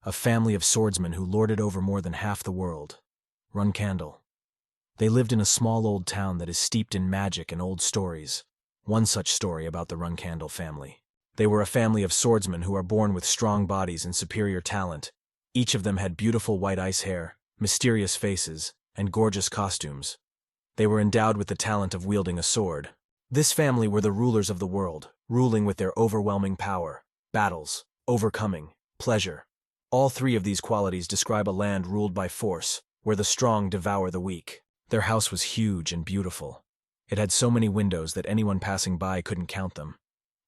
a family of swordsmen who lorded over more than half the world. Runcandle. They lived in a small old town that is steeped in magic and old stories. One such story about the Runcandle family. They were a family of swordsmen who are born with strong bodies and superior talent. Each of them had beautiful white ice hair, mysterious faces, and gorgeous costumes. They were endowed with the talent of wielding a sword. This family were the rulers of the world, ruling with their overwhelming power, battles, overcoming, pleasure. All three of these qualities describe a land ruled by force, where the strong devour the weak. Their house was huge and beautiful. It had so many windows that anyone passing by couldn't count them.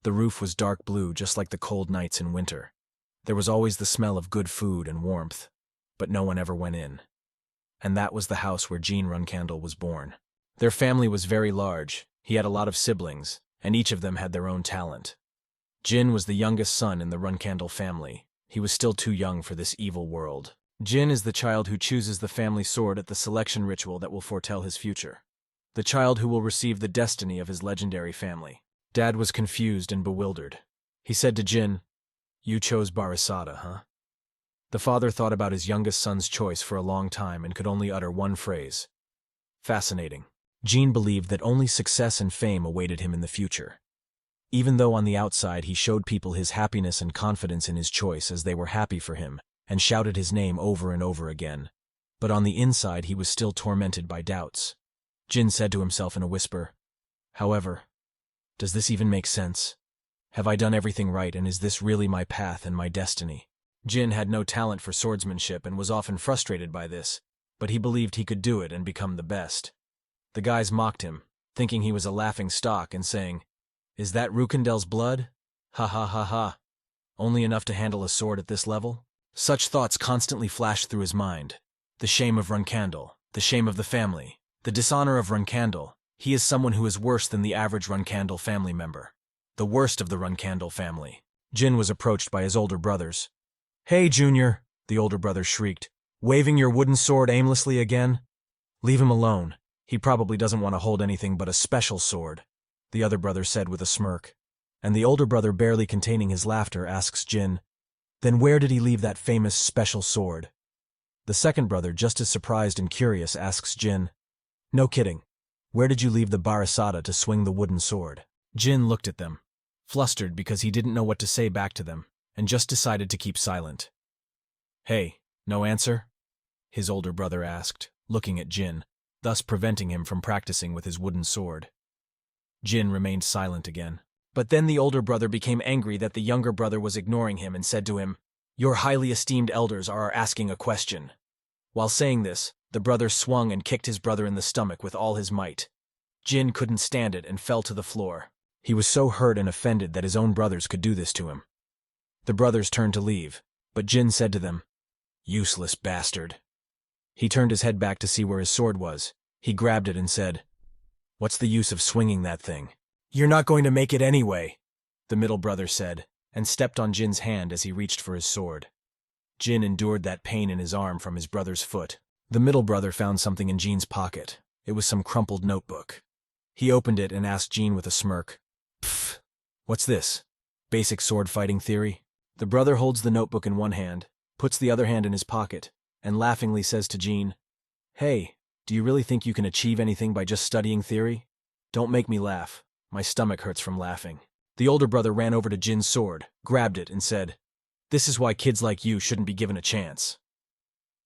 The roof was dark blue, just like the cold nights in winter. There was always the smell of good food and warmth, but no one ever went in. And that was the house where Jean Runcandle was born. Their family was very large. He had a lot of siblings, and each of them had their own talent. Jin was the youngest son in the Runcandle family. He was still too young for this evil world. Jin is the child who chooses the family sword at the selection ritual that will foretell his future. The child who will receive the destiny of his legendary family. Dad was confused and bewildered. He said to Jin, "You chose Barasada, huh?" The father thought about his youngest son's choice for a long time and could only utter one phrase. Fascinating. Jin believed that only success and fame awaited him in the future. Even though on the outside he showed people his happiness and confidence in his choice as they were happy for him, and shouted his name over and over again. But on the inside he was still tormented by doubts. Jin said to himself in a whisper, "However, does this even make sense? Have I done everything right, and is this really my path and my destiny?" Jin had no talent for swordsmanship and was often frustrated by this, but he believed he could do it and become the best. The guys mocked him, thinking he was a laughing stock and saying, "Is that Rukandel's blood? Ha ha ha ha. Only enough to handle a sword at this level?" Such thoughts constantly flashed through his mind. The shame of Runcandle, the shame of the family, the dishonor of Runcandle. He is someone who is worse than the average Runcandle family member. The worst of the Runcandle family. Jin was approached by his older brothers. "Hey, Junior," the older brother shrieked, "waving your wooden sword aimlessly again? Leave him alone. He probably doesn't want to hold anything but a special sword," the other brother said with a smirk. And the older brother, barely containing his laughter, asks Jin, "Then where did he leave that famous special sword?" The second brother, just as surprised and curious, asks Jin, "No kidding. Where did you leave the Barasada to swing the wooden sword?" Jin looked at them, flustered because he didn't know what to say back to them, and just decided to keep silent. "Hey, no answer?" his older brother asked, looking at Jin, thus preventing him from practicing with his wooden sword. Jin remained silent again. But then the older brother became angry that the younger brother was ignoring him and said to him, "Your highly esteemed elders are asking a question." While saying this, the brother swung and kicked his brother in the stomach with all his might. Jin couldn't stand it and fell to the floor. He was so hurt and offended that his own brothers could do this to him. The brothers turned to leave, but Jin said to them, "Useless bastard." He turned his head back to see where his sword was. He grabbed it and said, "What's the use of swinging that thing?" "You're not going to make it anyway," the middle brother said, and stepped on Jin's hand as he reached for his sword. Jin endured that pain in his arm from his brother's foot. The middle brother found something in Jin's pocket. It was some crumpled notebook. He opened it and asked Jin with a smirk, "Pfft, what's this? Basic sword fighting theory?" The brother holds the notebook in one hand, puts the other hand in his pocket, and laughingly says to Jin, "Hey, do you really think you can achieve anything by just studying theory? Don't make me laugh. My stomach hurts from laughing." The older brother ran over to Jin's sword, grabbed it, and said, "This is why kids like you shouldn't be given a chance."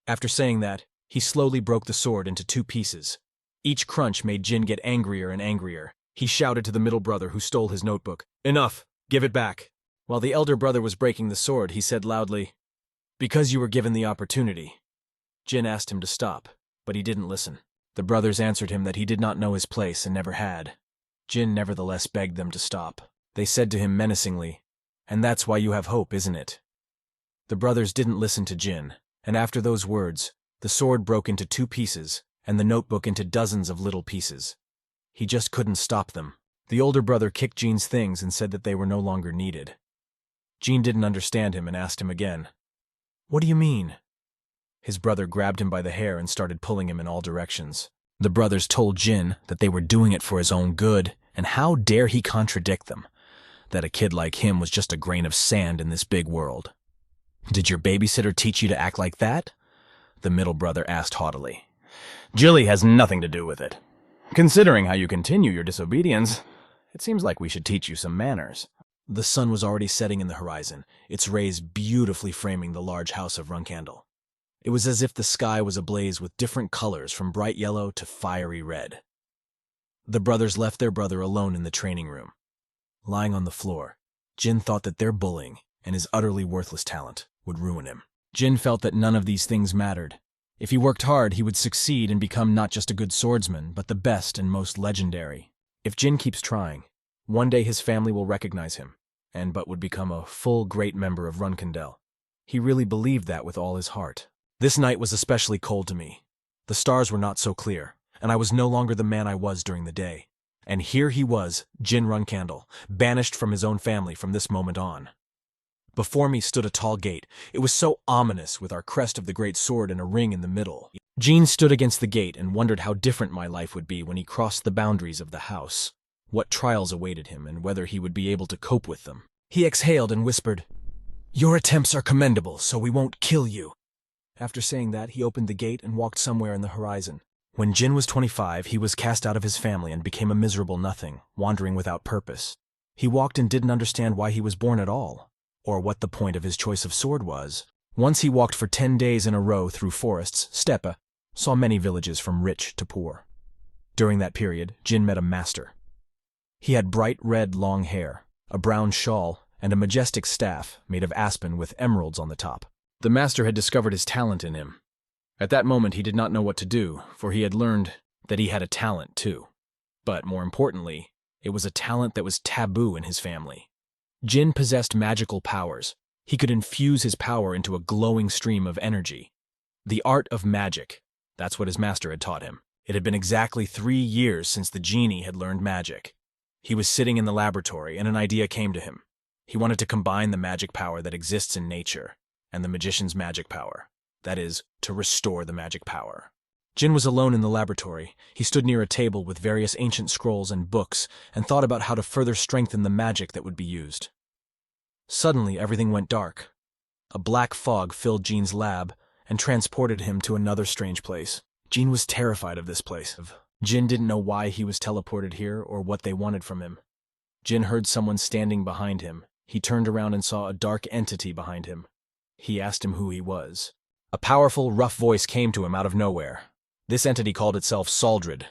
After saying that, he slowly broke the sword into 2 pieces. Each crunch made Jin get angrier and angrier. He shouted to the middle brother who stole his notebook, "Enough! Give it back!" While the elder brother was breaking the sword, he said loudly, "Because you were given the opportunity." Jin asked him to stop, but he didn't listen. The brothers answered him that he did not know his place and never had. Jin nevertheless begged them to stop. They said to him menacingly, "And that's why you have hope, isn't it?" The brothers didn't listen to Jin, and after those words, the sword broke into 2 pieces, and the notebook into dozens of little pieces. He just couldn't stop them. The older brother kicked Jin's things and said that they were no longer needed. Jin didn't understand him and asked him again, "What do you mean?" His brother grabbed him by the hair and started pulling him in all directions. The brothers told Jin that they were doing it for his own good, and how dare he contradict them, that a kid like him was just a grain of sand in this big world. Did your babysitter teach you to act like that? The middle brother asked haughtily. Jilly has nothing to do with it. Considering how you continue your disobedience, it seems like we should teach you some manners. The sun was already setting in the horizon, its rays beautifully framing the large house of Runcandle. It was as if the sky was ablaze with different colors from bright yellow to fiery red. The brothers left their brother alone in the training room. Lying on the floor, Jin thought that their bullying and his utterly worthless talent would ruin him. Jin felt that none of these things mattered. If he worked hard, he would succeed and become not just a good swordsman, but the best and most legendary. If Jin keeps trying, one day his family will recognize him, and but would become a full great member of Runcandle. He really believed that with all his heart. This night was especially cold to me. The stars were not so clear, and I was no longer the man I was during the day. And here he was, Jin Runcandle, banished from his own family from this moment on. Before me stood a tall gate. It was so ominous, with our crest of the great sword and a ring in the middle. Jin stood against the gate and wondered how different my life would be when he crossed the boundaries of the house. What trials awaited him and whether he would be able to cope with them. He exhaled and whispered, "Your attempts are commendable, so we won't kill you." After saying that, he opened the gate and walked somewhere in the horizon. When Jin was 25, he was cast out of his family and became a miserable nothing, wandering without purpose. He walked and didn't understand why he was born at all, or what the point of his choice of sword was. Once he walked for 10 days in a row through forests, steppe, saw many villages from rich to poor. During that period, Jin met a master. He had bright red long hair, a brown shawl, and a majestic staff made of aspen with emeralds on the top. The master had discovered his talent in him. At that moment he did not know what to do, for he had learned that he had a talent too. But more importantly, it was a talent that was taboo in his family. Jin possessed magical powers. He could infuse his power into a glowing stream of energy. The art of magic. That's what his master had taught him. It had been exactly 3 years since the genie had learned magic. He was sitting in the laboratory and an idea came to him. He wanted to combine the magic power that exists in nature and the magician's magic power. That is, to restore the magic power. Jin was alone in the laboratory. He stood near a table with various ancient scrolls and books and thought about how to further strengthen the magic that would be used. Suddenly, everything went dark. A black fog filled Jin's lab and transported him to another strange place. Jin was terrified of this place. Jin didn't know why he was teleported here or what they wanted from him. Jin heard someone standing behind him. He turned around and saw a dark entity behind him. He asked him who he was. A powerful, rough voice came to him out of nowhere. This entity called itself Saldred.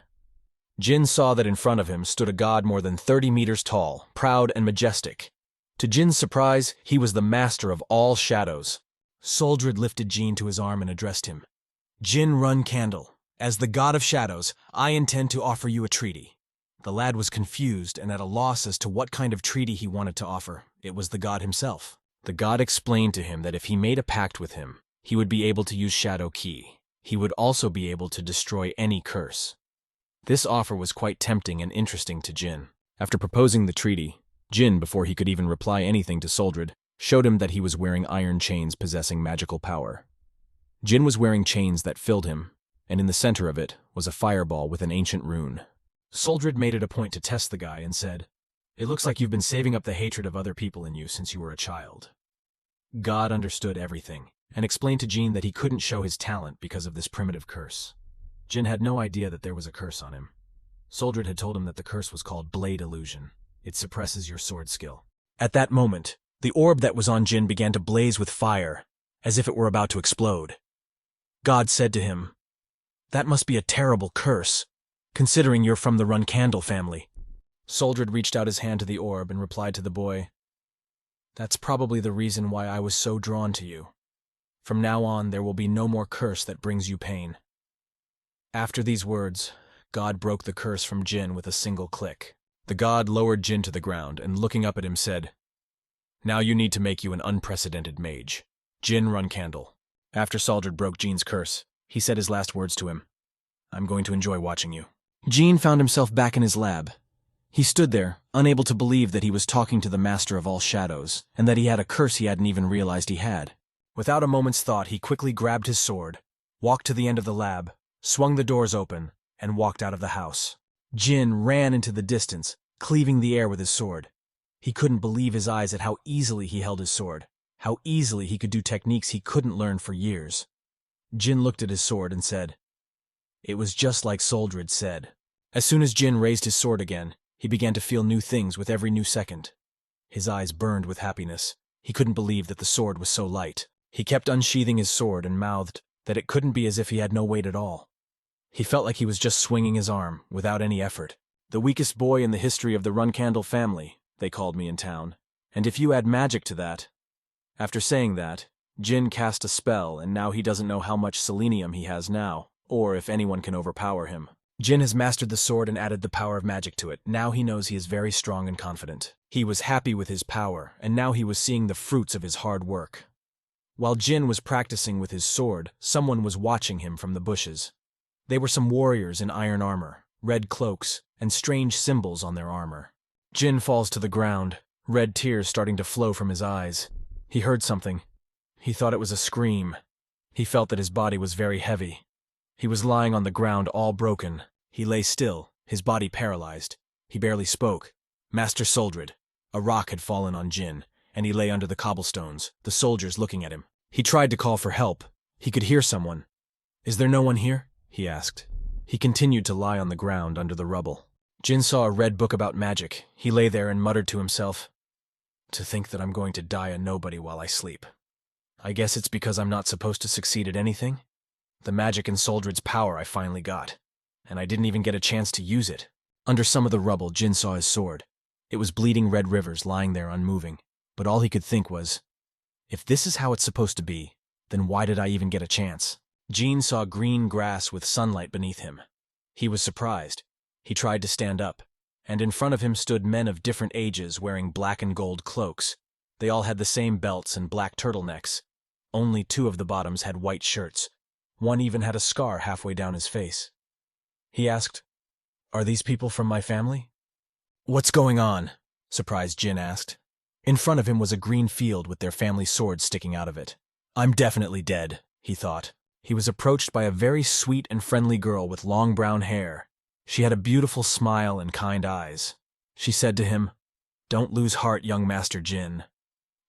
Jin saw that in front of him stood a god more than 30 meters tall, proud and majestic. To Jin's surprise, he was the master of all shadows. Saldred lifted Jin to his arm and addressed him. "Jin Runcandle, as the god of shadows, I intend to offer you a treaty." The lad was confused and at a loss as to what kind of treaty he wanted to offer. It was the god himself. The god explained to him that if he made a pact with him, he would be able to use Shadow Key. He would also be able to destroy any curse. This offer was quite tempting and interesting to Jin. After proposing the treaty, Jin, before he could even reply anything to Saldred, showed him that he was wearing iron chains possessing magical power. Jin was wearing chains that filled him, and in the center of it was a fireball with an ancient rune. Saldred made it a point to test the guy and said, "It looks like you've been saving up the hatred of other people in you since you were a child." God understood everything, and explained to Jin that he couldn't show his talent because of this primitive curse. Jin had no idea that there was a curse on him. Saldred had told him that the curse was called Blade Illusion. It suppresses your sword skill. At that moment, the orb that was on Jin began to blaze with fire, as if it were about to explode. God said to him, "That must be a terrible curse, considering you're from the Runcandle family." Saldred reached out his hand to the orb and replied to the boy, "That's probably the reason why I was so drawn to you. From now on, there will be no more curse that brings you pain." After these words, God broke the curse from Jin with a single click. The god lowered Jin to the ground and looking up at him said, "Now you need to make you an unprecedented mage, Jin Runcandle." After Saldred broke Jin's curse, he said his last words to him, "I'm going to enjoy watching you." Jin found himself back in his lab. He stood there, unable to believe that he was talking to the master of all shadows, and that he had a curse he hadn't even realized he had. Without a moment's thought, he quickly grabbed his sword, walked to the end of the lab, swung the doors open, and walked out of the house. Jin ran into the distance, cleaving the air with his sword. He couldn't believe his eyes at how easily he held his sword, how easily he could do techniques he couldn't learn for years. Jin looked at his sword and said, "It was just like Soldred said." As soon as Jin raised his sword again, he began to feel new things with every new second. His eyes burned with happiness. He couldn't believe that the sword was so light. He kept unsheathing his sword and mouthed that it couldn't be as if he had no weight at all. He felt like he was just swinging his arm, without any effort. "The weakest boy in the history of the Runcandle family," they called me in town. And if you add magic to that... After saying that, Jin cast a spell, and now he doesn't know how much selenium he has now, or if anyone can overpower him. Jin has mastered the sword and added the power of magic to it. Now he knows he is very strong and confident. He was happy with his power, and now he was seeing the fruits of his hard work. While Jin was practicing with his sword, someone was watching him from the bushes. They were some warriors in iron armor, red cloaks, and strange symbols on their armor. Jin falls to the ground, red tears starting to flow from his eyes. He heard something. He thought it was a scream. He felt that his body was very heavy. He was lying on the ground all broken. He lay still, his body paralyzed. He barely spoke. Master Soldred. A rock had fallen on Jin, and he lay under the cobblestones, the soldiers looking at him. He tried to call for help. He could hear someone. "Is there no one here?" he asked. He continued to lie on the ground under the rubble. Jin saw a red book about magic. He lay there and muttered to himself, "To think that I'm going to die a nobody while I sleep. I guess it's because I'm not supposed to succeed at anything. The magic in Soldred's power I finally got, and I didn't even get a chance to use it." Under some of the rubble, Jin saw his sword. It was bleeding red rivers lying there unmoving, but all he could think was, if this is how it's supposed to be, then why did I even get a chance? Jin saw green grass with sunlight beneath him. He was surprised. He tried to stand up, and in front of him stood men of different ages wearing black and gold cloaks. They all had the same belts and black turtlenecks. Only 2 of the bottoms had white shirts. One even had a scar halfway down his face. He asked, "Are these people from my family?" "What's going on?" surprised Jin asked. In front of him was a green field with their family swords sticking out of it. "I'm definitely dead," he thought. He was approached by a very sweet and friendly girl with long brown hair. She had a beautiful smile and kind eyes. She said to him, "Don't lose heart, young Master Jin."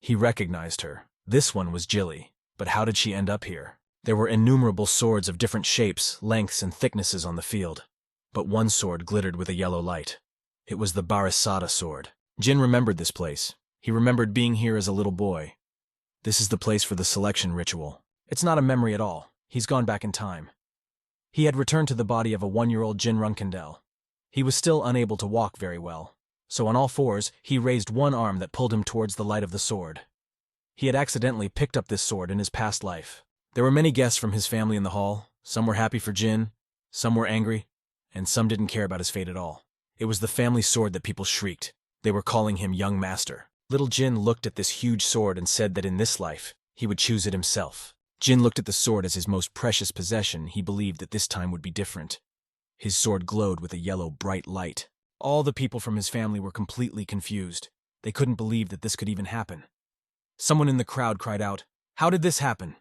He recognized her. This one was Jilly. But how did she end up here? There were innumerable swords of different shapes, lengths, and thicknesses on the field. But one sword glittered with a yellow light. It was the Barisada sword. Jin remembered this place. He remembered being here as a little boy. This is the place for the selection ritual. It's not a memory at all. He's gone back in time. He had returned to the body of a 1-year-old Jin Runkandel. He was still unable to walk very well, so on all fours he raised one arm that pulled him towards the light of the sword. He had accidentally picked up this sword in his past life. There were many guests from his family in the hall. Some were happy for Jin, some were angry, and some didn't care about his fate at all. It was the family sword that people shrieked. They were calling him Young Master. Little Jin looked at this huge sword and said that in this life, he would choose it himself. Jin looked at the sword as his most precious possession. He believed that this time would be different. His sword glowed with a yellow, bright light. All the people from his family were completely confused. They couldn't believe that this could even happen. Someone in the crowd cried out, "How did this happen?"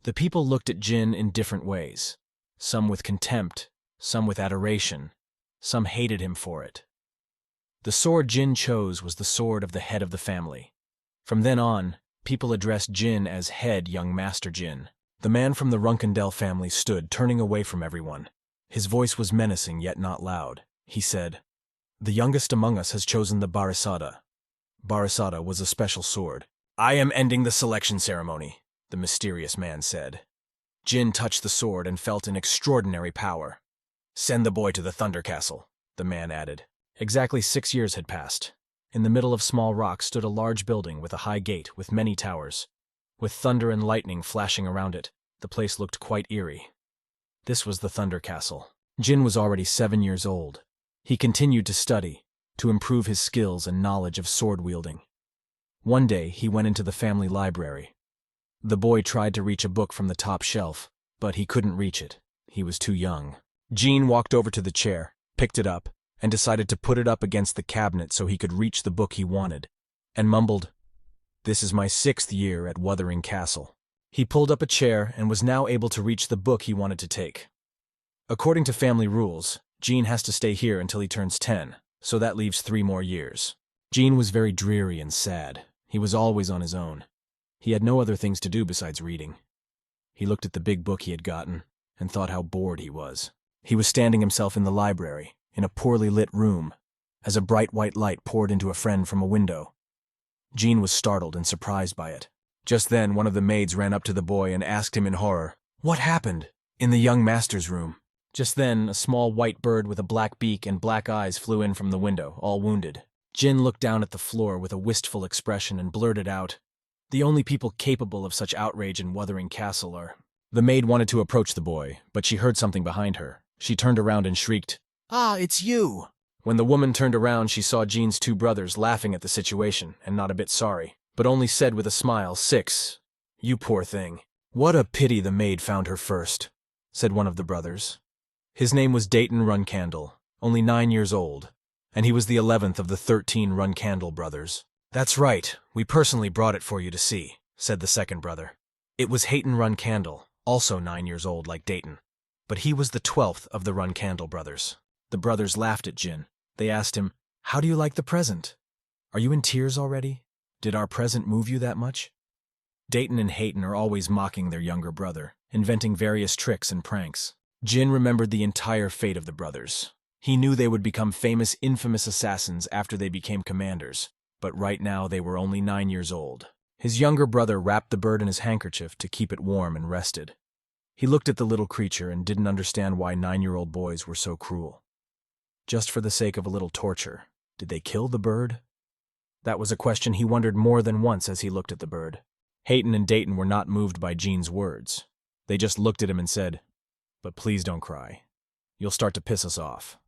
The people looked at Jin in different ways. Some with contempt, some with adoration, some hated him for it. The sword Jin chose was the sword of the head of the family. From then on, people addressed Jin as Head Young Master Jin. The man from the Runkandel family stood, turning away from everyone. His voice was menacing yet not loud. He said, "The youngest among us has chosen the Barisada." Barisada was a special sword. "I am ending the selection ceremony," the mysterious man said. Jin touched the sword and felt an extraordinary power. "Send the boy to the Thunder Castle," the man added. Exactly 6 years had passed. In the middle of small rocks stood a large building with a high gate with many towers. With thunder and lightning flashing around it, the place looked quite eerie. This was the Thunder Castle. Jin was already 7 years old. He continued to study, to improve his skills and knowledge of sword wielding. One day, he went into the family library. The boy tried to reach a book from the top shelf, but he couldn't reach it. He was too young. Jin walked over to the chair, picked it up, and decided to put it up against the cabinet so he could reach the book he wanted, and mumbled, "This is my 6th year at Wuthering Castle." He pulled up a chair and was now able to reach the book he wanted to take. According to family rules, Jin has to stay here until he turns 10, so that leaves 3 more years. Jin was very dreary and sad. He was always on his own. He had no other things to do besides reading. He looked at the big book he had gotten and thought how bored he was. He was standing himself in the library, in a poorly lit room, as a bright white light poured into a friend from a window. Jean was startled and surprised by it. Just then, one of the maids ran up to the boy and asked him in horror, "What happened?" In the young master's room. Just then, a small white bird with a black beak and black eyes flew in from the window, all wounded. Jin looked down at the floor with a wistful expression and blurted out, "The only people capable of such outrage in Wuthering Castle are—" The maid wanted to approach the boy, but she heard something behind her. She turned around and shrieked, "Ah, it's you!" When the woman turned around, she saw Jean's two brothers laughing at the situation and not a bit sorry, but only said with a smile, "Six. You poor thing." "What a pity the maid found her first," said one of the brothers. His name was Dayton Runcandle, only 9 years old, and he was the 11th of the 13 Runcandle brothers. "That's right, we personally brought it for you to see," said the second brother. It was Hayton Runcandle, also 9 years old like Dayton, but he was the 12th of the Runcandle brothers. The brothers laughed at Jin. They asked him, "How do you like the present? Are you in tears already? Did our present move you that much?" Dayton and Hayton are always mocking their younger brother, inventing various tricks and pranks. Jin remembered the entire fate of the brothers. He knew they would become famous, infamous assassins after they became commanders, but right now they were only 9 years old. His younger brother wrapped the bird in his handkerchief to keep it warm and rested. He looked at the little creature and didn't understand why 9-year-old boys were so cruel. Just for the sake of a little torture, did they kill the bird? That was a question he wondered more than once as he looked at the bird. Hayton and Dayton were not moved by Jean's words. They just looked at him and said, "But please don't cry. You'll start to piss us off."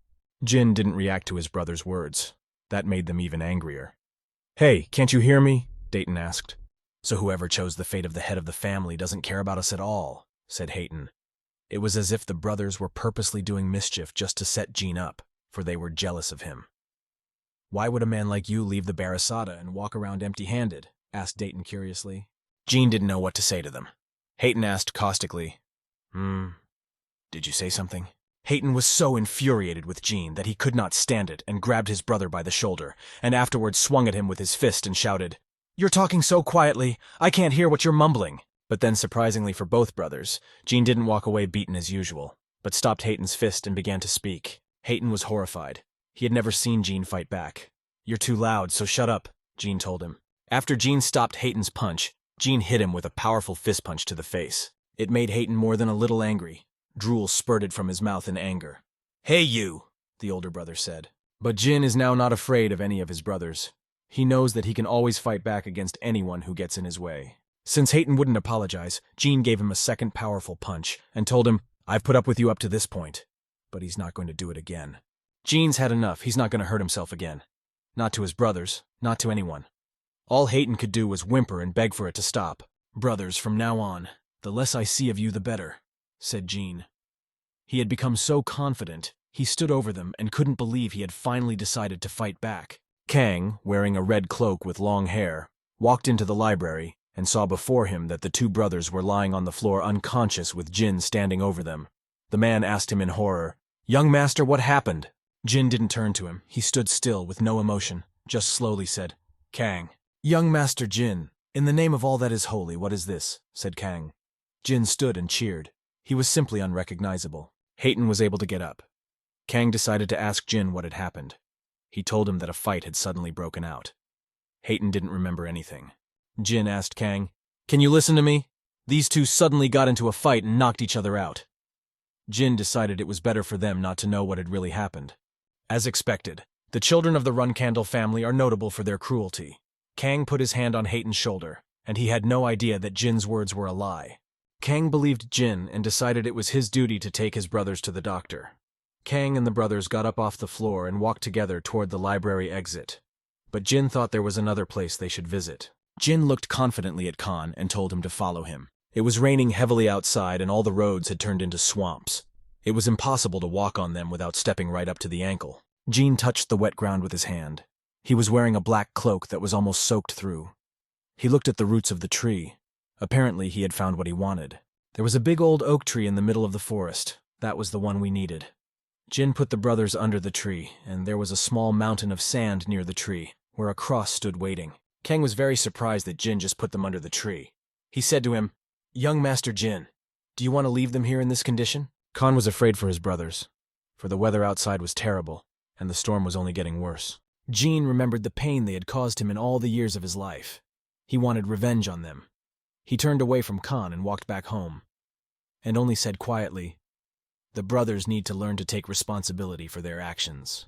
Jin didn't react to his brother's words. That made them even angrier. "Hey, can't you hear me?" Dayton asked. "So whoever chose the fate of the head of the family doesn't care about us at all," said Hayton. It was as if the brothers were purposely doing mischief just to set Jean up, for they were jealous of him. "Why would a man like you leave the Barasada and walk around empty-handed?" asked Dayton curiously. Jean didn't know what to say to them. Hayton asked caustically, "Did you say something?" Hayton was so infuriated with Jean that he could not stand it and grabbed his brother by the shoulder, and afterwards swung at him with his fist and shouted, "You're talking so quietly, I can't hear what you're mumbling." But then, surprisingly for both brothers, Jean didn't walk away beaten as usual, but stopped Hayton's fist and began to speak. Hayton was horrified. He had never seen Jean fight back. "You're too loud, so shut up," Jean told him. After Jean stopped Hayton's punch, Jean hit him with a powerful fist punch to the face. It made Hayton more than a little angry. Drool spurted from his mouth in anger. "Hey, you," the older brother said. But Jin is now not afraid of any of his brothers. He knows that he can always fight back against anyone who gets in his way. Since Hayton wouldn't apologize, Jean gave him a second powerful punch and told him, "I've put up with you up to this point, but he's not going to do it again." Jean's had enough. He's not going to hurt himself again. Not to his brothers, not to anyone. All Hayton could do was whimper and beg for it to stop. "Brothers, from now on, the less I see of you the better," said Jean. He had become so confident, he stood over them and couldn't believe he had finally decided to fight back. Kang, wearing a red cloak with long hair, walked into the library and saw before him that the two brothers were lying on the floor unconscious with Jin standing over them. The man asked him in horror, "Young master, what happened?" Jin didn't turn to him. He stood still with no emotion, just slowly said, "Kang." "Young master Jin, in the name of all that is holy, what is this?" said Kang. Jin stood and cheered. He was simply unrecognizable. Hayton was able to get up. Kang decided to ask Jin what had happened. He told him that a fight had suddenly broken out. Hayton didn't remember anything. Jin asked Kang, "Can you listen to me? These two suddenly got into a fight and knocked each other out." Jin decided it was better for them not to know what had really happened. As expected, the children of the Runcandle family are notable for their cruelty. Kang put his hand on Hayton's shoulder, and he had no idea that Jin's words were a lie. Kang believed Jin and decided it was his duty to take his brothers to the doctor. Kang and the brothers got up off the floor and walked together toward the library exit. But Jin thought there was another place they should visit. Jin looked confidently at Khan and told him to follow him. It was raining heavily outside and all the roads had turned into swamps. It was impossible to walk on them without stepping right up to the ankle. Jin touched the wet ground with his hand. He was wearing a black cloak that was almost soaked through. He looked at the roots of the tree. Apparently he had found what he wanted. There was a big old oak tree in the middle of the forest. That was the one we needed. Jin put the brothers under the tree, and there was a small mountain of sand near the tree, where a cross stood waiting. Kang was very surprised that Jin just put them under the tree. He said to him, "Young Master Jin, do you want to leave them here in this condition?" Khan was afraid for his brothers, for the weather outside was terrible, and the storm was only getting worse. Jin remembered the pain they had caused him in all the years of his life. He wanted revenge on them. He turned away from Khan and walked back home, and only said quietly, "The brothers need to learn to take responsibility for their actions."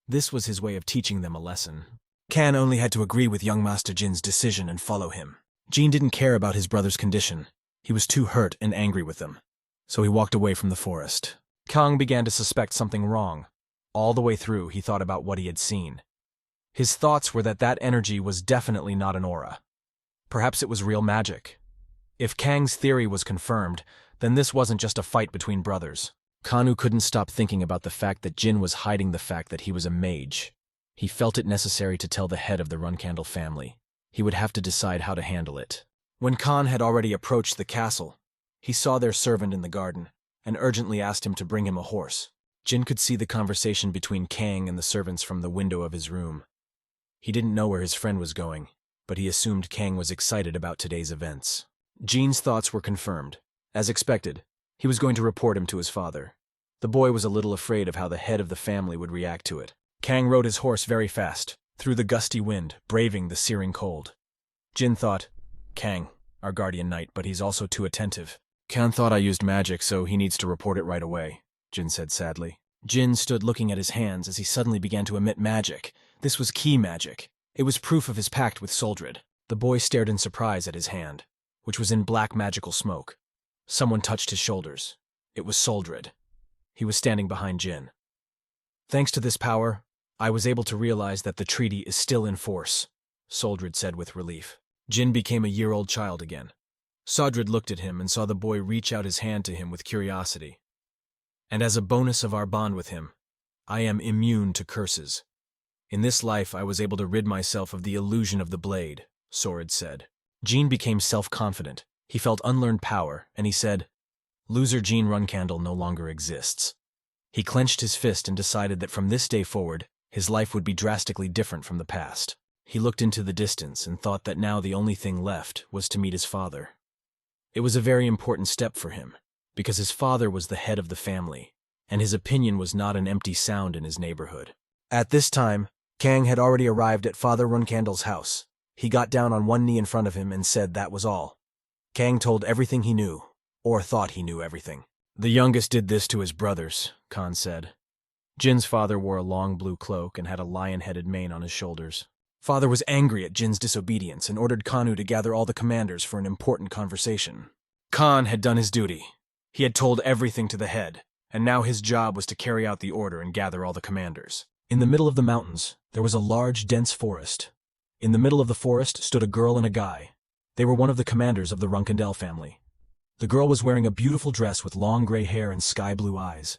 This was his way of teaching them a lesson. Khan only had to agree with young Master Jin's decision and follow him. Jin didn't care about his brother's condition. He was too hurt and angry with them. So he walked away from the forest. Kang began to suspect something wrong. All the way through, he thought about what he had seen. His thoughts were that that energy was definitely not an aura. Perhaps it was real magic. If Kang's theory was confirmed, then this wasn't just a fight between brothers. Kanu couldn't stop thinking about the fact that Jin was hiding the fact that he was a mage. He felt it necessary to tell the head of the Runcandle family. He would have to decide how to handle it. When Khan had already approached the castle, he saw their servant in the garden and urgently asked him to bring him a horse. Jin could see the conversation between Kang and the servants from the window of his room. He didn't know where his friend was going, but he assumed Kang was excited about today's events. Jin's thoughts were confirmed. As expected, he was going to report him to his father. The boy was a little afraid of how the head of the family would react to it. Kang rode his horse very fast, through the gusty wind, braving the searing cold. Jin thought, "Kang, our guardian knight, but he's also too attentive. Kang thought I used magic, so he needs to report it right away," Jin said sadly. Jin stood looking at his hands as he suddenly began to emit magic. This was key magic. It was proof of his pact with Soldred. The boy stared in surprise at his hand, which was in black magical smoke. Someone touched his shoulders. It was Soldred. He was standing behind Jin. "Thanks to this power, I was able to realize that the treaty is still in force," Soldred said with relief. Jin became a year-old child again. Soldred looked at him and saw the boy reach out his hand to him with curiosity. "And as a bonus of our bond with him, I am immune to curses. In this life I was able to rid myself of the illusion of the blade," Sorid said. Jin became self-confident. He felt unlearned power, and he said, "Loser Jin Runcandle no longer exists." He clenched his fist and decided that from this day forward, his life would be drastically different from the past. He looked into the distance and thought that now the only thing left was to meet his father. It was a very important step for him, because his father was the head of the family, and his opinion was not an empty sound in his neighborhood. At this time, Kang had already arrived at Father Runcandle's house. He got down on one knee in front of him and said that was all. Kang told everything he knew, or thought he knew everything. "The youngest did this to his brothers," Khan said. Jin's father wore a long blue cloak and had a lion-headed mane on his shoulders. Father was angry at Jin's disobedience and ordered Kanu to gather all the commanders for an important conversation. Khan had done his duty. He had told everything to the head, and now his job was to carry out the order and gather all the commanders. In the middle of the mountains, there was a large, dense forest. In the middle of the forest stood a girl and a guy. They were one of the commanders of the Runcandle family. The girl was wearing a beautiful dress with long gray hair and sky-blue eyes.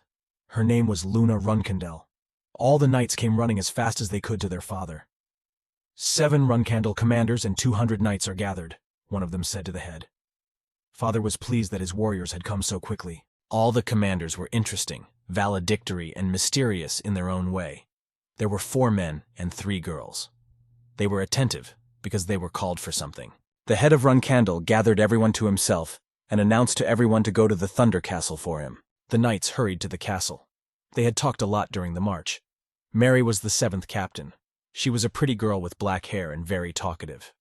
Her name was Luna Runcandle. All the knights came running as fast as they could to their father. 7 Runcandle commanders and 200 knights are gathered, one of them said to the head. Father was pleased that his warriors had come so quickly. All the commanders were interesting, valedictory, and mysterious in their own way. There were 4 men and 3 girls. They were attentive, because they were called for something. The head of Runcandle gathered everyone to himself and announced to everyone to go to the Thunder Castle for him. The knights hurried to the castle. They had talked a lot during the march. Mary was the 7th captain. She was a pretty girl with black hair and very talkative.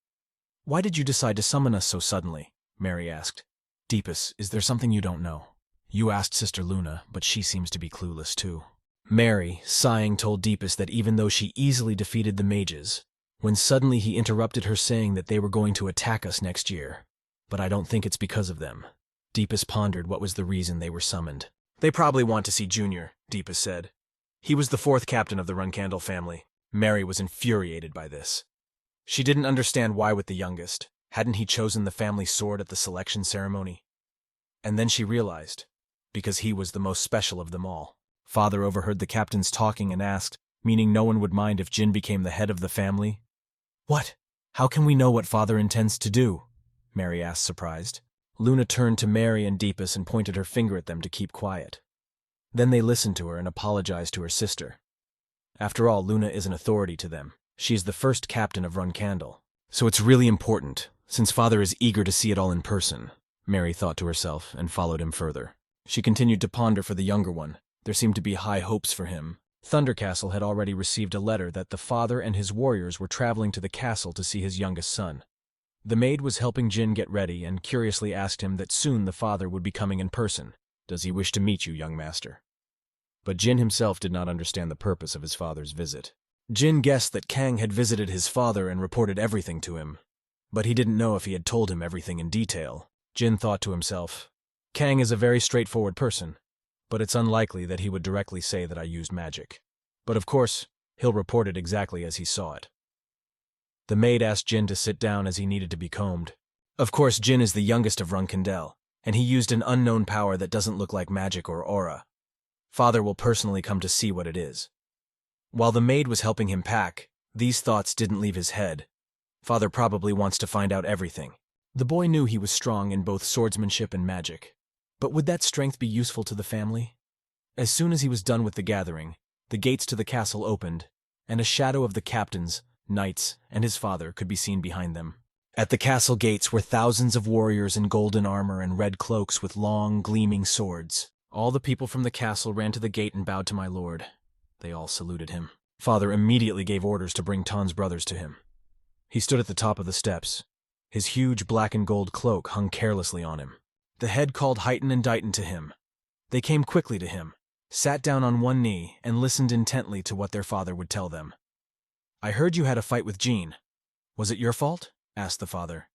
"Why did you decide to summon us so suddenly?" Mary asked. "Deepus, is there something you don't know?" "You asked Sister Luna, but she seems to be clueless too." Mary, sighing, told Deepus that even though she easily defeated the mages, when suddenly he interrupted her saying that they were going to attack us next year. "But I don't think it's because of them." Deepus pondered what was the reason they were summoned. "They probably want to see Junior," Deepus said. He was the 4th captain of the Runcandle family. Mary was infuriated by this. She didn't understand why with the youngest. Hadn't he chosen the family sword at the selection ceremony? And then she realized, because he was the most special of them all. Father overheard the captains talking and asked, meaning no one would mind if Jin became the head of the family? "What? How can we know what Father intends to do?" Mary asked, surprised. Luna turned to Mary and Deepus and pointed her finger at them to keep quiet. Then they listened to her and apologized to her sister. After all, Luna is an authority to them. She is the first captain of Run Candle. So it's really important, since father is eager to see it all in person, Mary thought to herself and followed him further. She continued to ponder for the younger one. There seemed to be high hopes for him. Thunder Castle had already received a letter that the father and his warriors were traveling to the castle to see his youngest son. The maid was helping Jin get ready and curiously asked him that soon the father would be coming in person. Does he wish to meet you, young master? But Jin himself did not understand the purpose of his father's visit. Jin guessed that Kang had visited his father and reported everything to him, but he didn't know if he had told him everything in detail. Jin thought to himself, Kang is a very straightforward person, but it's unlikely that he would directly say that I used magic. But of course, he'll report it exactly as he saw it. The maid asked Jin to sit down as he needed to be combed. Of course, Jin is the youngest of Run Candle, and he used an unknown power that doesn't look like magic or aura. Father will personally come to see what it is. While the maid was helping him pack, these thoughts didn't leave his head. Father probably wants to find out everything. The boy knew he was strong in both swordsmanship and magic. But would that strength be useful to the family? As soon as he was done with the gathering, the gates to the castle opened, and a shadow of the captains, knights, and his father could be seen behind them. At the castle gates were thousands of warriors in golden armor and red cloaks with long, gleaming swords. All the people from the castle ran to the gate and bowed to my lord. They all saluted him. Father immediately gave orders to bring Tan's brothers to him. He stood at the top of the steps. His huge black and gold cloak hung carelessly on him. The head called Heighten and Dighton to him. They came quickly to him, sat down on one knee, and listened intently to what their father would tell them. I heard you had a fight with Jean. Was it your fault? Asked the father.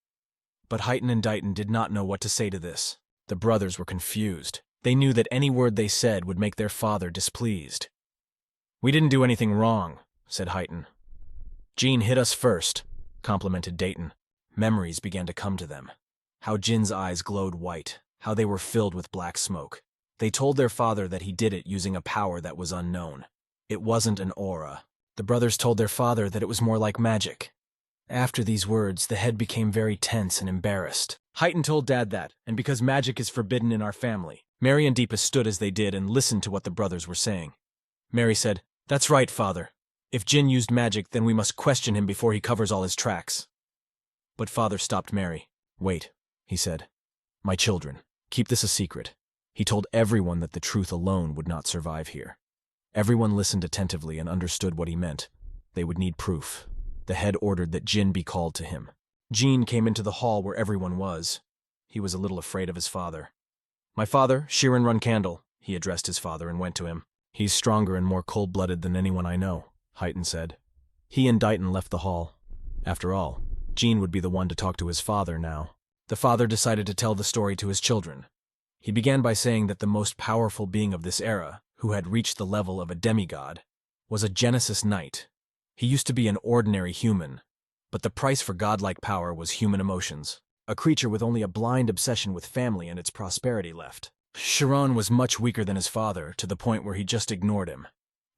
But Heighten and Dighton did not know what to say to this. The brothers were confused. They knew that any word they said would make their father displeased. We didn't do anything wrong, said Heighten. Jean hit us first, complimented Dayton. Memories began to come to them. How Jin's eyes glowed white, how they were filled with black smoke. They told their father that he did it using a power that was unknown. It wasn't an aura. The brothers told their father that it was more like magic. After these words, the head became very tense and embarrassed. Heighten told Dad that, and because magic is forbidden in our family. Mary and Deepa stood as they did and listened to what the brothers were saying. Mary said, That's right, father. If Jin used magic, then we must question him before he covers all his tracks. But father stopped Mary. Wait, he said. My children, keep this a secret. He told everyone that the truth alone would not survive here. Everyone listened attentively and understood what he meant. They would need proof. The head ordered that Jin be called to him. Jin came into the hall where everyone was. He was a little afraid of his father. My father, Shirin Run Candle, he addressed his father and went to him. He's stronger and more cold-blooded than anyone I know, Heighten said. He and Dighton left the hall. After all, Jin would be the one to talk to his father now. The father decided to tell the story to his children. He began by saying that the most powerful being of this era, who had reached the level of a demigod, was a Genesis Knight. He used to be an ordinary human, but the price for godlike power was human emotions, a creature with only a blind obsession with family and its prosperity left. Chiron was much weaker than his father, to the point where he just ignored him.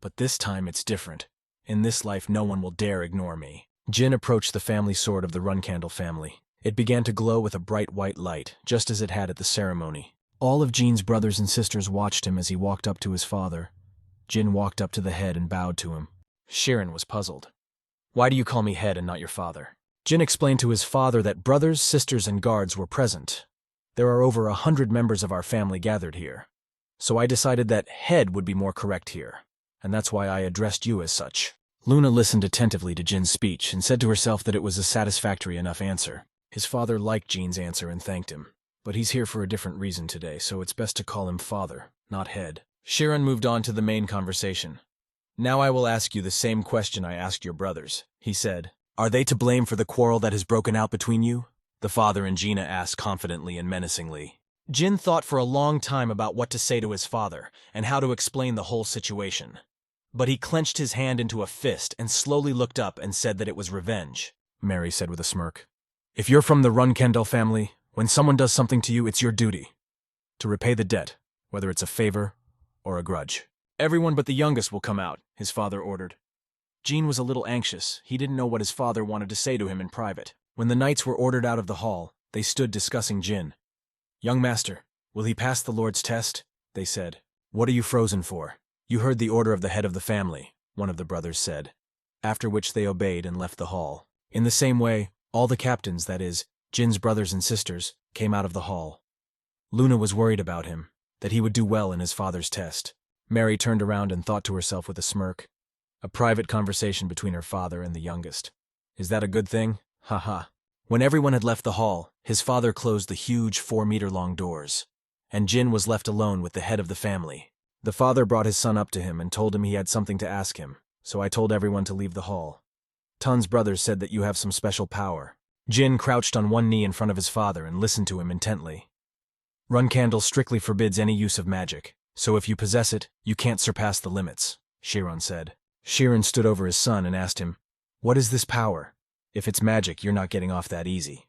But this time it's different. In this life no one will dare ignore me. Jin approached the family sword of the Run Candle family. It began to glow with a bright white light, just as it had at the ceremony. All of Jin's brothers and sisters watched him as he walked up to his father. Jin walked up to the head and bowed to him. Shirin was puzzled. Why do you call me head and not your father? Jin explained to his father that brothers, sisters, and guards were present. There are over 100 members of our family gathered here. So I decided that head would be more correct here, and that's why I addressed you as such. Luna listened attentively to Jin's speech and said to herself that it was a satisfactory enough answer. His father liked Jin's answer and thanked him. But he's here for a different reason today, so it's best to call him father, not head. Shirin moved on to the main conversation. Now I will ask you the same question I asked your brothers, he said. Are they to blame for the quarrel that has broken out between you? The father and Gina asked confidently and menacingly. Jin thought for a long time about what to say to his father and how to explain the whole situation. But he clenched his hand into a fist and slowly looked up and said that it was revenge. Mary said with a smirk. If you're from the Run Candle family, when someone does something to you, it's your duty to repay the debt, whether it's a favor or a grudge. Everyone but the youngest will come out, his father ordered. Jin was a little anxious. He didn't know what his father wanted to say to him in private. When the knights were ordered out of the hall, they stood discussing Jin. Young master, will he pass the Lord's test? They said. What are you frozen for? You heard the order of the head of the family, one of the brothers said. after which they obeyed and left the hall. In the same way, all the captains, that is, Jin's brothers and sisters, came out of the hall. Luna was worried about him, that he would do well in his father's test. Mary turned around and thought to herself with a smirk. A private conversation between her father and the youngest. Is that a good thing? Ha ha. When everyone had left the hall, his father closed the huge 4-meter-long doors, and Jin was left alone with the head of the family. The father brought his son up to him and told him he had something to ask him, so I told everyone to leave the hall. Tun's brothers said that you have some special power. Jin crouched on one knee in front of his father and listened to him intently. Run Candle strictly forbids any use of magic, so if you possess it, you can't surpass the limits, Shiron said. Shiron stood over his son and asked him, "What is this power? If it's magic, you're not getting off that easy."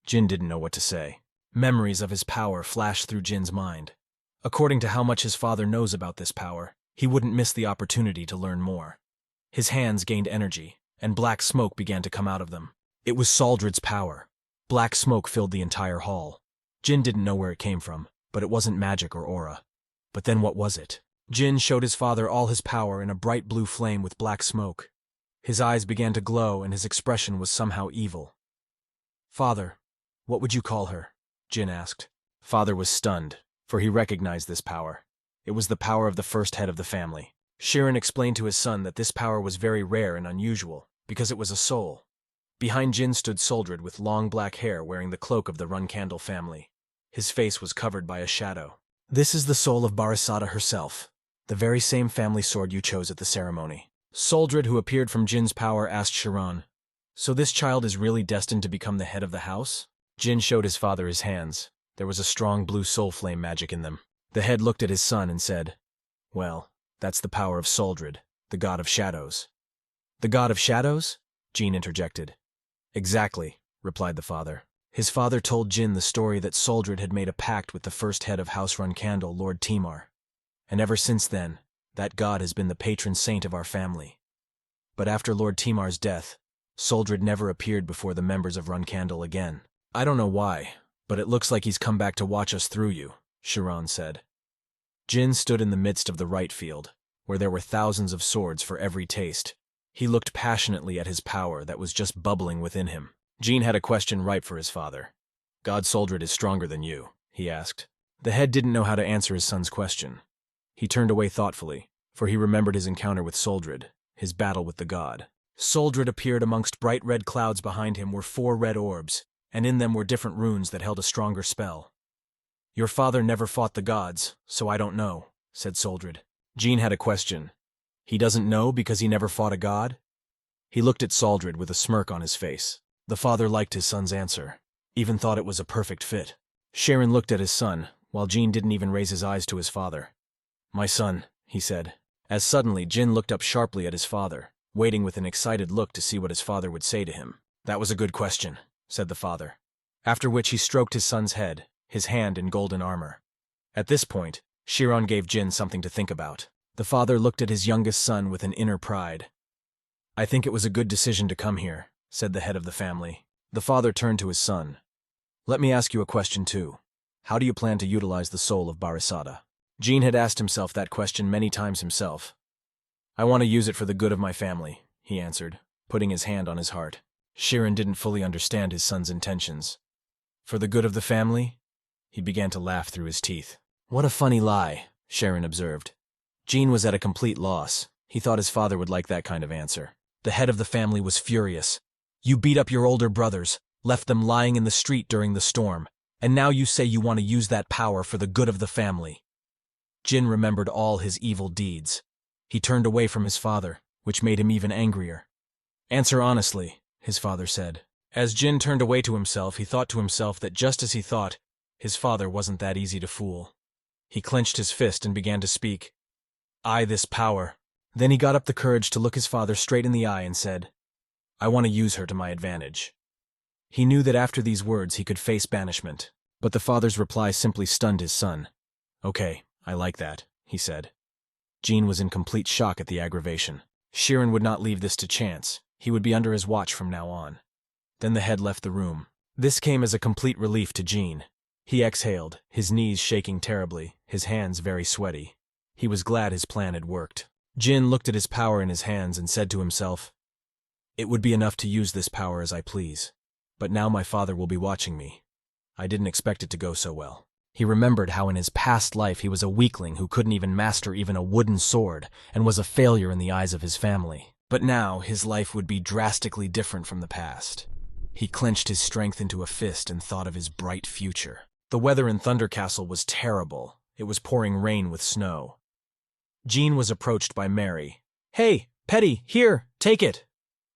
Jin didn't know what to say. Memories of his power flashed through Jin's mind. According to how much his father knows about this power, he wouldn't miss the opportunity to learn more. His hands gained energy, and black smoke began to come out of them. It was Saldred's power. Black smoke filled the entire hall. Jin didn't know where it came from, but it wasn't magic or aura. But then what was it? Jin showed his father all his power in a bright blue flame with black smoke. His eyes began to glow and his expression was somehow evil. "Father, what would you call her?" Jin asked. Father was stunned, for he recognized this power. It was the power of the first head of the family. Shiron explained to his son that this power was very rare and unusual, because it was a soul. Behind Jin stood Soldred with long black hair wearing the cloak of the Run Candle family. His face was covered by a shadow. "This is the soul of Barisada herself, the very same family sword you chose at the ceremony." Soldred, who appeared from Jin's power, asked Shiron, "So this child is really destined to become the head of the house?" Jin showed his father his hands. There was a strong blue soul flame magic in them. The head looked at his son and said, "Well, that's the power of Soldred, the god of shadows." "The god of shadows?" Jin interjected. "Exactly," replied the father. His father told Jin the story that Soldred had made a pact with the first head of House Run Candle, Lord Timar. And ever since then, that god has been the patron saint of our family. But after Lord Timar's death, Soldred never appeared before the members of Run Candle again. "I don't know why, but it looks like he's come back to watch us through you," Shiron said. Jin stood in the midst of the right field, where there were thousands of swords for every taste. He looked passionately at his power that was just bubbling within him. Jin had a question ripe for his father. "God Soldred is stronger than you?" he asked. The head didn't know how to answer his son's question. He turned away thoughtfully, for he remembered his encounter with Soldred, his battle with the god. Soldred appeared amongst bright red clouds. Behind him were 4 red orbs, and in them were different runes that held a stronger spell. "Your father never fought the gods, so I don't know," said Soldred. Jin had a question. He doesn't know because he never fought a god? He looked at Soldred with a smirk on his face. The father liked his son's answer, even thought it was a perfect fit. Shiron looked at his son, while Jin didn't even raise his eyes to his father. "My son," he said. As suddenly, Jin looked up sharply at his father, waiting with an excited look to see what his father would say to him. "That was a good question," said the father. After which he stroked his son's head, his hand in golden armor. At this point, Shiron gave Jin something to think about. The father looked at his youngest son with an inner pride. "I think it was a good decision to come here," said the head of the family. The father turned to his son. "Let me ask you a question too. How do you plan to utilize the soul of Barisada?" Jin had asked himself that question many times himself. "I want to use it for the good of my family," he answered, putting his hand on his heart. Shiron didn't fully understand his son's intentions. "For the good of the family?" He began to laugh through his teeth. "What a funny lie," Shiron observed. Jin was at a complete loss. He thought his father would like that kind of answer. The head of the family was furious. "You beat up your older brothers, left them lying in the street during the storm, and now you say you want to use that power for the good of the family." Jin remembered all his evil deeds. He turned away from his father, which made him even angrier. "Answer honestly," his father said. As Jin turned away to himself, he thought to himself that just as he thought, his father wasn't that easy to fool. He clenched his fist and began to speak. This power." Then he got up the courage to look his father straight in the eye and said, "I want to use her to my advantage." He knew that after these words he could face banishment, but the father's reply simply stunned his son. "Okay, I like that," he said. Jin was in complete shock at the aggravation. Shiron would not leave this to chance. He would be under his watch from now on. Then the head left the room. This came as a complete relief to Jin. He exhaled, his knees shaking terribly, his hands very sweaty. He was glad his plan had worked. Jin looked at his power in his hands and said to himself, It would be enough to use this power as I please. But now my father will be watching me. I didn't expect it to go so well. He remembered how in his past life he was a weakling who couldn't even master even a wooden sword and was a failure in the eyes of his family. But now his life would be drastically different from the past. He clenched his strength into a fist and thought of his bright future. The weather in Thunder Castle was terrible. It was pouring rain with snow. Jean was approached by Mary. "Hey, Petty, here, take it."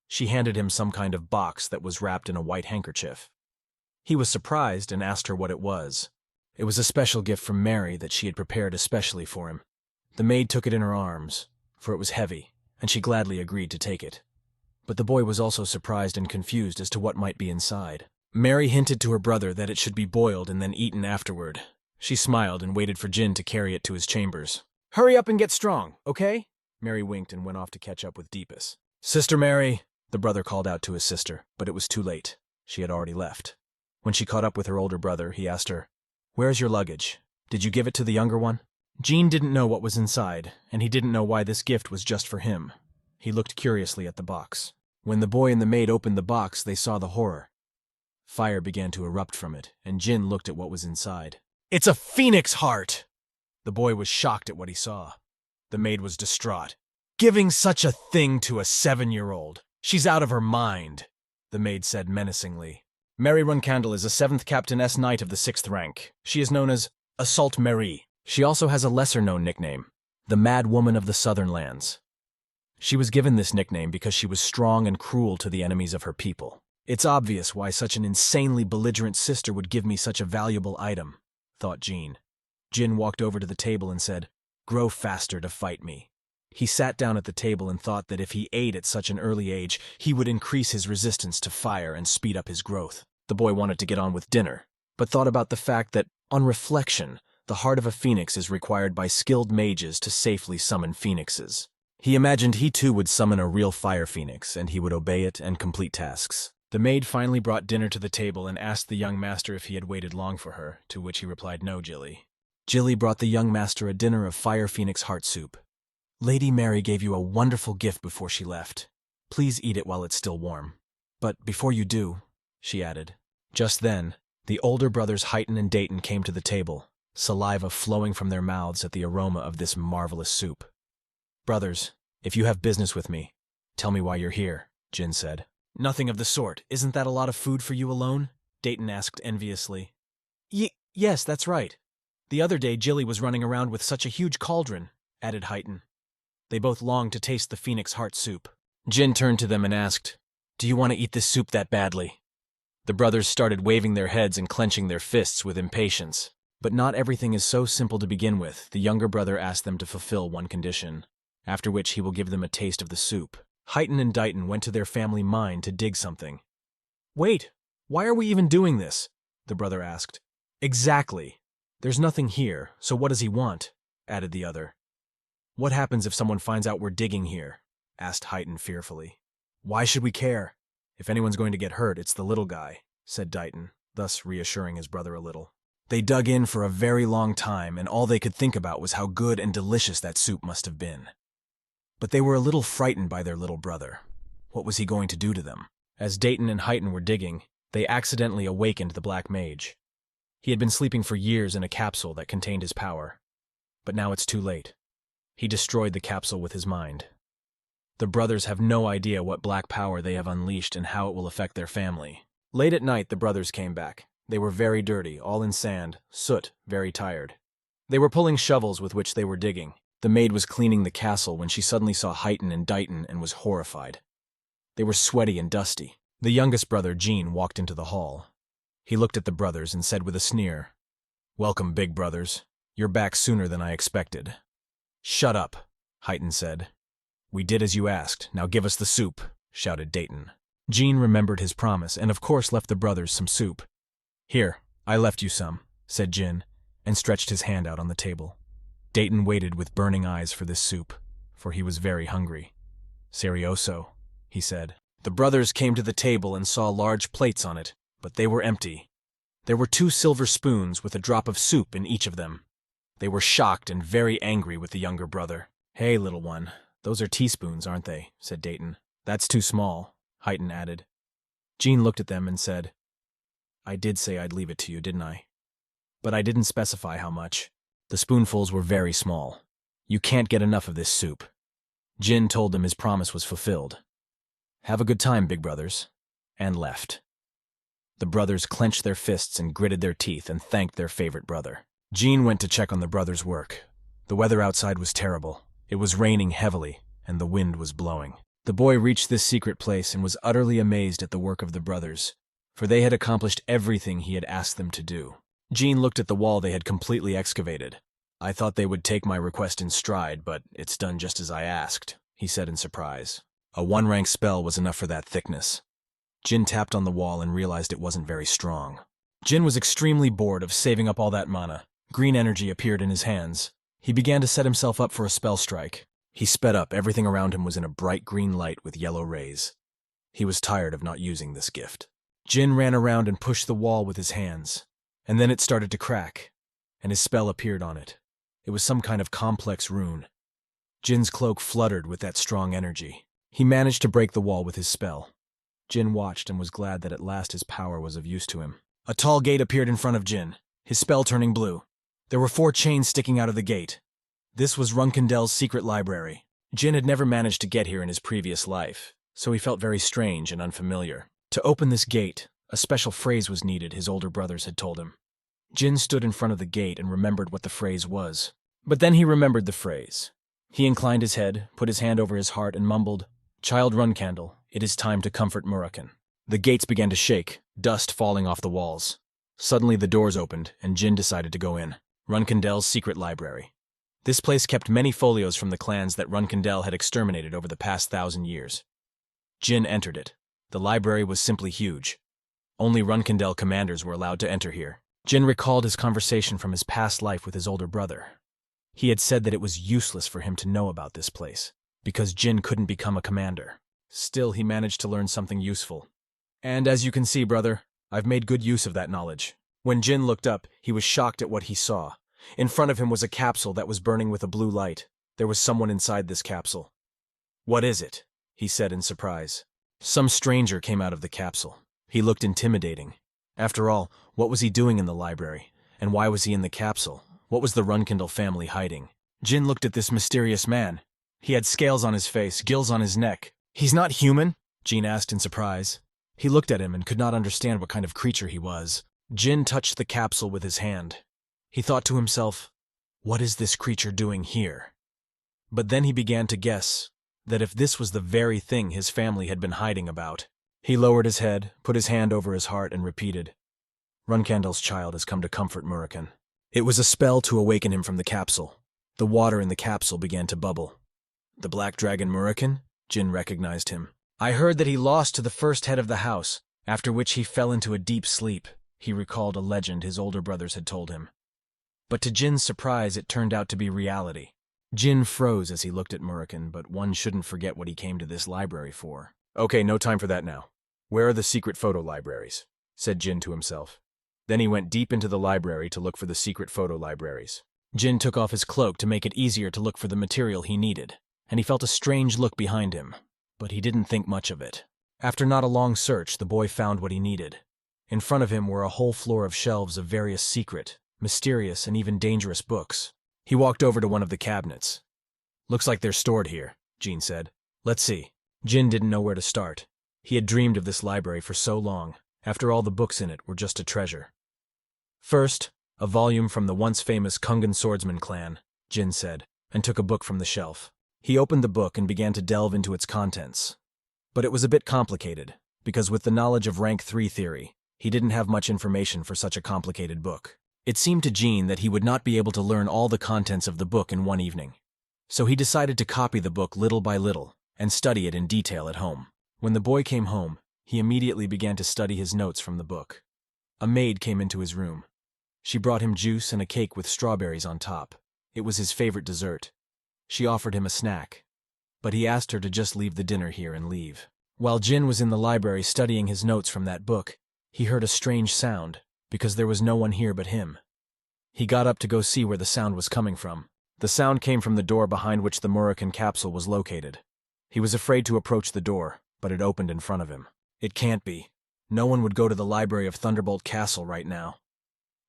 She handed him some kind of box that was wrapped in a white handkerchief. He was surprised and asked her what it was. It was a special gift from Mary that she had prepared especially for him. The maid took it in her arms, for it was heavy, and she gladly agreed to take it. But the boy was also surprised and confused as to what might be inside. Mary hinted to her brother that it should be boiled and then eaten afterward. She smiled and waited for Jin to carry it to his chambers. "Hurry up and get strong, okay?" Mary winked and went off to catch up with Deepus. "Sister Mary," the brother called out to his sister, but it was too late. She had already left. When she caught up with her older brother, he asked her, "Where's your luggage? Did you give it to the younger one?" Jean didn't know what was inside, and he didn't know why this gift was just for him. He looked curiously at the box. When the boy and the maid opened the box, they saw the horror. Fire began to erupt from it, and Jin looked at what was inside. "It's a phoenix heart!" The boy was shocked at what he saw. The maid was distraught. "Giving such a thing to a 7-year-old. She's out of her mind," the maid said menacingly. "Mary Runcandle is a 7th Captainess Knight of the 6th rank. She is known as Assault Marie. She also has a lesser-known nickname, the Mad Woman of the Southern Lands. She was given this nickname because she was strong and cruel to the enemies of her people. It's obvious why such an insanely belligerent sister would give me such a valuable item," thought Jean. Jin walked over to the table and said, "Grow faster to fight me." He sat down at the table and thought that if he ate at such an early age, he would increase his resistance to fire and speed up his growth. The boy wanted to get on with dinner, but thought about the fact that, on reflection, the heart of a phoenix is required by skilled mages to safely summon phoenixes. He imagined he too would summon a real fire phoenix, and he would obey it and complete tasks. The maid finally brought dinner to the table and asked the young master if he had waited long for her, to which he replied, "No, Jilly." Jilly brought the young master a dinner of fire phoenix heart soup. "Lady Mary gave you a wonderful gift before she left. Please eat it while it's still warm. But before you do," she added. Just then, the older brothers Heighton and Dayton came to the table, saliva flowing from their mouths at the aroma of this marvelous soup. "Brothers, if you have business with me, tell me why you're here," Jin said. "Nothing of the sort. Isn't that a lot of food for you alone?" Dayton asked enviously. Yes, that's right. The other day Jilly was running around with such a huge cauldron," added Heighton. They both longed to taste the phoenix heart soup. Jin turned to them and asked, "Do you want to eat this soup that badly?" The brothers started waving their heads and clenching their fists with impatience. But not everything is so simple to begin with. The younger brother asked them to fulfill one condition, after which he will give them a taste of the soup. Heighton and Dayton went to their family mine to dig something. "Wait, why are we even doing this?" the brother asked. "Exactly. There's nothing here, so what does he want?" added the other. "What happens if someone finds out we're digging here?" asked Heighton fearfully. "Why should we care? If anyone's going to get hurt, it's the little guy," said Dayton, thus reassuring his brother a little. They dug in for a very long time, and all they could think about was how good and delicious that soup must have been. But they were a little frightened by their little brother. What was he going to do to them? As Dayton and Heighton were digging, they accidentally awakened the Black Mage. He had been sleeping for years in a capsule that contained his power. But now it's too late. He destroyed the capsule with his mind. The brothers have no idea what black power they have unleashed and how it will affect their family. Late at night, the brothers came back. They were very dirty, all in sand, soot, very tired. They were pulling shovels with which they were digging. The maid was cleaning the castle when she suddenly saw Heighton and Dayton and was horrified. They were sweaty and dusty. The youngest brother, Jean, walked into the hall. He looked at the brothers and said with a sneer, "Welcome, big brothers. You're back sooner than I expected." "Shut up," Heighton said. "We did as you asked. Now give us the soup," shouted Dayton. Jean remembered his promise and of course left the brothers some soup. "Here, I left you some," said Jin, and stretched his hand out on the table. Dayton waited with burning eyes for this soup, for he was very hungry. "Serioso," he said. The brothers came to the table and saw large plates on it, but they were empty. There were 2 silver spoons with a drop of soup in each of them. They were shocked and very angry with the younger brother. "Hey, little one, those are teaspoons, aren't they?" said Dayton. "That's too small. Hyten added. Jean looked at them and said, I did say I'd leave it to you, didn't I? But I didn't specify how much. The spoonfuls were very small. You can't get enough of this soup. Jin told them his promise was fulfilled. Have a good time, big brothers, and left. The brothers clenched their fists and gritted their teeth and thanked their favorite brother. Jean went to check on the brothers' work. The weather outside was terrible. It was raining heavily, and the wind was blowing. The boy reached this secret place and was utterly amazed at the work of the brothers, for they had accomplished everything he had asked them to do. Jean looked at the wall they had completely excavated. I thought they would take my request in stride, but it's done just as I asked, he said in surprise. A one-rank spell was enough for that thickness. Jin tapped on the wall and realized it wasn't very strong. Jin was extremely bored of saving up all that mana. Green energy appeared in his hands. He began to set himself up for a spell strike. He sped up. Everything around him was in a bright green light with yellow rays. He was tired of not using this gift. Jin ran around and pushed the wall with his hands, and then it started to crack, and his spell appeared on it. It was some kind of complex rune. Jin's cloak fluttered with that strong energy. He managed to break the wall with his spell. Jin watched and was glad that at last his power was of use to him. A tall gate appeared in front of Jin, his spell turning blue. There were 4 chains sticking out of the gate. This was Runkendel's secret library. Jin had never managed to get here in his previous life, so he felt very strange and unfamiliar. To open this gate, a special phrase was needed, his older brothers had told him. Jin stood in front of the gate and remembered what the phrase was. But then he remembered the phrase. He inclined his head, put his hand over his heart, and mumbled, Child Runkandel, it is time to comfort Murakhan. The gates began to shake, dust falling off the walls. Suddenly the doors opened, and Jin decided to go in. Runkendel's secret library. This place kept many folios from the clans that Runkendel had exterminated over the past 1,000 years. Jin entered it. The library was simply huge. Only Runkendel commanders were allowed to enter here. Jin recalled his conversation from his past life with his older brother. He had said that it was useless for him to know about this place, because Jin couldn't become a commander. Still, he managed to learn something useful. And as you can see, brother, I've made good use of that knowledge. When Jin looked up, he was shocked at what he saw. In front of him was a capsule that was burning with a blue light. There was someone inside this capsule. What is it? He said in surprise. Some stranger came out of the capsule. He looked intimidating. After all, what was he doing in the library? And why was he in the capsule? What was the Runkendel family hiding? Jin looked at this mysterious man. He had scales on his face, gills on his neck. He's not human? Jin asked in surprise. He looked at him and could not understand what kind of creature he was. Jin touched the capsule with his hand. He thought to himself, what is this creature doing here? But then he began to guess that if this was the very thing his family had been hiding about. He lowered his head, put his hand over his heart, and repeated, Runkandel's child has come to comfort Murakhan. It was a spell to awaken him from the capsule. The water in the capsule began to bubble. The Black Dragon Murakhan? Jin recognized him. I heard that he lost to the first head of the house, after which he fell into a deep sleep. He recalled a legend his older brothers had told him. But to Jin's surprise, it turned out to be reality. Jin froze as he looked at Murakhan, but one shouldn't forget what he came to this library for. Okay, no time for that now. Where are the secret photo libraries? Said Jin to himself. Then he went deep into the library to look for the secret photo libraries. Jin took off his cloak to make it easier to look for the material he needed, and he felt a strange look behind him, but he didn't think much of it. After not a long search, the boy found what he needed. In front of him were a whole floor of shelves of various secret, mysterious, and even dangerous books. He walked over to one of the cabinets. Looks like they're stored here, Jin said. Let's see. Jin didn't know where to start. He had dreamed of this library for so long. After all, the books in it were just a treasure. First, a volume from the once famous Kungan swordsman clan, Jin said, and took a book from the shelf. He opened the book and began to delve into its contents. But it was a bit complicated, because with the knowledge of rank 3 theory, he didn't have much information for such a complicated book. It seemed to Jin that he would not be able to learn all the contents of the book in one evening. So he decided to copy the book little by little and study it in detail at home. When the boy came home, he immediately began to study his notes from the book. A maid came into his room. She brought him juice and a cake with strawberries on top. It was his favorite dessert. She offered him a snack, but he asked her to just leave the dinner here and leave. While Jin was in the library studying his notes from that book, he heard a strange sound, because there was no one here but him. He got up to go see where the sound was coming from. The sound came from the door behind which the Murakhan capsule was located. He was afraid to approach the door, but it opened in front of him. It can't be. No one would go to the library of Thunderbolt Castle right now.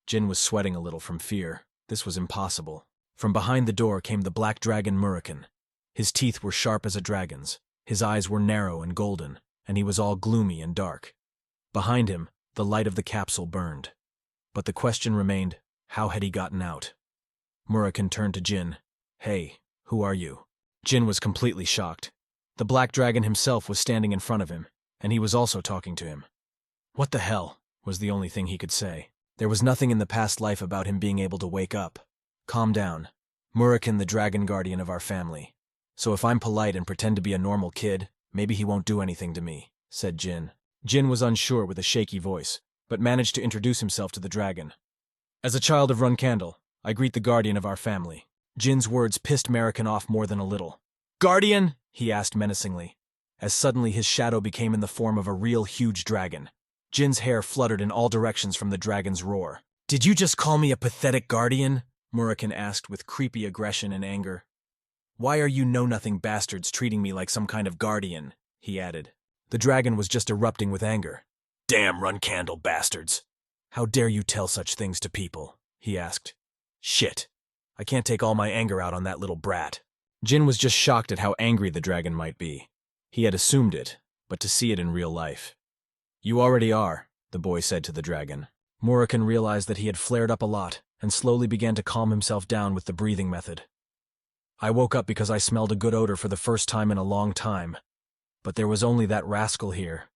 Jin was sweating a little from fear. This was impossible. From behind the door came the black dragon Murakin. His teeth were sharp as a dragon's, his eyes were narrow and golden, and he was all gloomy and dark. Behind him, the light of the capsule burned. But the question remained, how had he gotten out? Murakin turned to Jin. Hey, who are you? Jin was completely shocked. The black dragon himself was standing in front of him, and he was also talking to him. What the hell, was the only thing he could say. There was nothing in the past life about him being able to wake up. Calm down. Murakin, the dragon guardian of our family. So if I'm polite and pretend to be a normal kid, maybe he won't do anything to me, said Jin. Jin was unsure with a shaky voice, but managed to introduce himself to the dragon. As a child of Runcandle, I greet the guardian of our family. Jin's words pissed Murakin off more than a little. Guardian? He asked menacingly, as suddenly his shadow became in the form of a real huge dragon. Jin's hair fluttered in all directions from the dragon's roar. Did you just call me a pathetic guardian? Murakin asked with creepy aggression and anger. Why are you know-nothing bastards treating me like some kind of guardian? He added. The dragon was just erupting with anger. Damn Runcandle bastards! How dare you tell such things to people? He asked. Shit. I can't take all my anger out on that little brat. Jin was just shocked at how angry the dragon might be. He had assumed it, but to see it in real life. You already are, the boy said to the dragon. Murakin realized that he had flared up a lot, and slowly began to calm himself down with the breathing method. I woke up because I smelled a good odor for the first time in a long time. But there was only that rascal here,